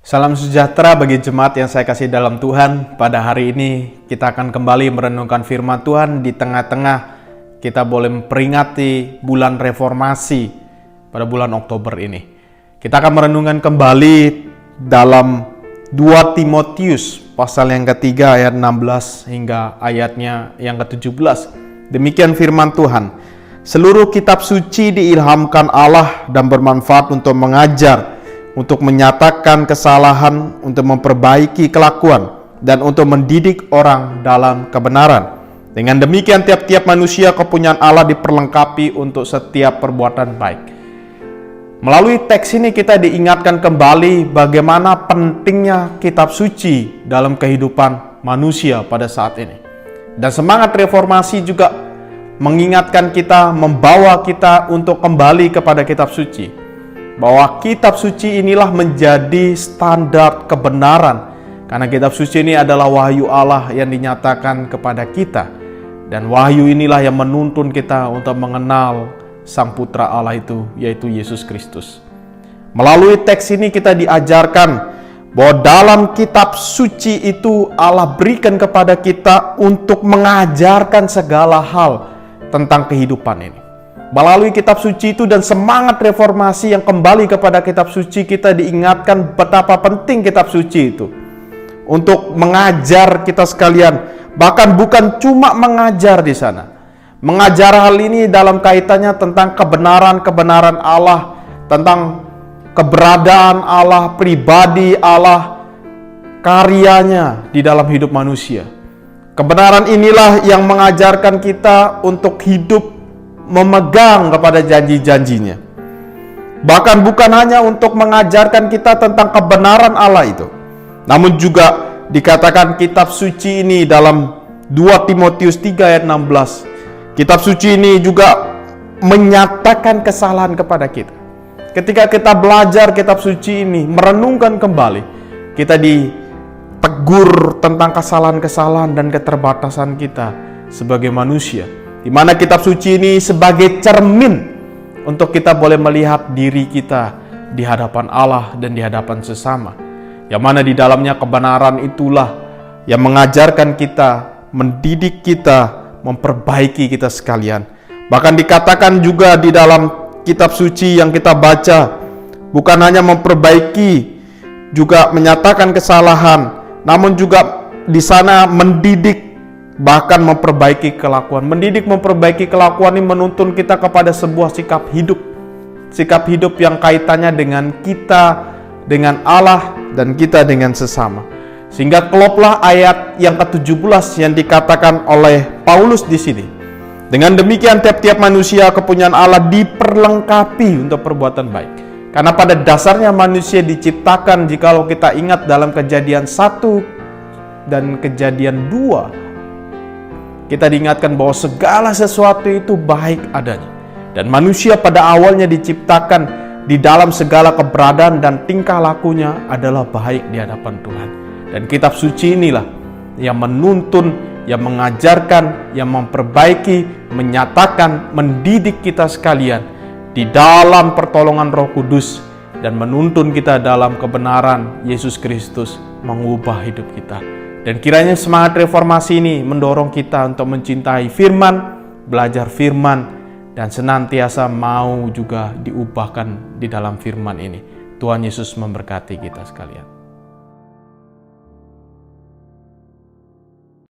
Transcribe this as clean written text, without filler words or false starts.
Salam sejahtera bagi jemaat yang saya kasih dalam Tuhan. Pada hari ini kita akan kembali merenungkan firman Tuhan di tengah-tengah kita boleh memperingati bulan reformasi pada bulan Oktober ini. Kita akan merenungkan kembali dalam 2 Timotius pasal yang ketiga ayat 16 hingga ayatnya yang ke-17. Demikian firman Tuhan. Seluruh kitab suci diilhamkan Allah dan bermanfaat untuk mengajar, untuk menyatakan kesalahan, untuk memperbaiki kelakuan, dan untuk mendidik orang dalam kebenaran. Dengan demikian tiap-tiap manusia kepunyaan Allah diperlengkapi untuk setiap perbuatan baik. Melalui teks ini kita diingatkan kembali bagaimana pentingnya kitab suci dalam kehidupan manusia pada saat ini. Dan semangat reformasi juga mengingatkan kita, membawa kita untuk kembali kepada kitab suci. Bahwa kitab suci inilah menjadi standar kebenaran. Karena kitab suci ini adalah wahyu Allah yang dinyatakan kepada kita. Dan wahyu inilah yang menuntun kita untuk mengenal Sang Putra Allah itu, yaitu Yesus Kristus. Melalui teks ini kita diajarkan bahwa dalam kitab suci itu Allah berikan kepada kita untuk mengajarkan segala hal tentang kehidupan ini. Melalui kitab suci itu dan semangat reformasi yang kembali kepada kitab suci, kita diingatkan betapa penting kitab suci itu untuk mengajar kita sekalian. Bahkan bukan cuma mengajar di sana. Mengajar hal ini dalam kaitannya tentang kebenaran-kebenaran Allah, tentang keberadaan Allah, pribadi Allah, karyanya di dalam hidup manusia. Kebenaran inilah yang mengajarkan kita untuk hidup memegang kepada janji-janjinya. Bahkan bukan hanya untuk mengajarkan kita tentang kebenaran Allah itu, namun juga dikatakan kitab suci ini dalam 2 Timotius 3 ayat 16. Kitab suci ini juga menyatakan kesalahan kepada kita. Ketika kita belajar kitab suci ini, merenungkan kembali, kita ditegur tentang kesalahan-kesalahan dan keterbatasan kita sebagai manusia. Di mana kitab suci ini sebagai cermin untuk kita boleh melihat diri kita di hadapan Allah dan di hadapan sesama. Yang mana di dalamnya kebenaran itulah yang mengajarkan kita, mendidik kita, memperbaiki kita sekalian. Bahkan dikatakan juga di dalam kitab suci yang kita baca, bukan hanya memperbaiki, juga menyatakan kesalahan, namun juga di sana mendidik, bahkan memperbaiki kelakuan. Mendidik, memperbaiki kelakuan ini menuntun kita kepada sebuah sikap hidup. Sikap hidup yang kaitannya dengan kita, dengan Allah, dan kita dengan sesama. Sehingga kloplah ayat yang ke-17 yang dikatakan oleh Paulus di sini. Dengan demikian tiap-tiap manusia kepunyaan Allah diperlengkapi untuk perbuatan baik. Karena pada dasarnya manusia diciptakan, jikalau kita ingat dalam Kejadian 1 dan Kejadian 2, kita diingatkan bahwa segala sesuatu itu baik adanya. Dan manusia pada awalnya diciptakan di dalam segala keberadaan dan tingkah lakunya adalah baik di hadapan Tuhan. Dan kitab suci inilah yang menuntun, yang mengajarkan, yang memperbaiki, menyatakan, mendidik kita sekalian di dalam pertolongan Roh Kudus dan menuntun kita dalam kebenaran Yesus Kristus mengubah hidup kita. Dan kiranya semangat reformasi ini mendorong kita untuk mencintai firman, belajar firman, dan senantiasa mau juga diubahkan di dalam firman ini. Tuhan Yesus memberkati kita sekalian.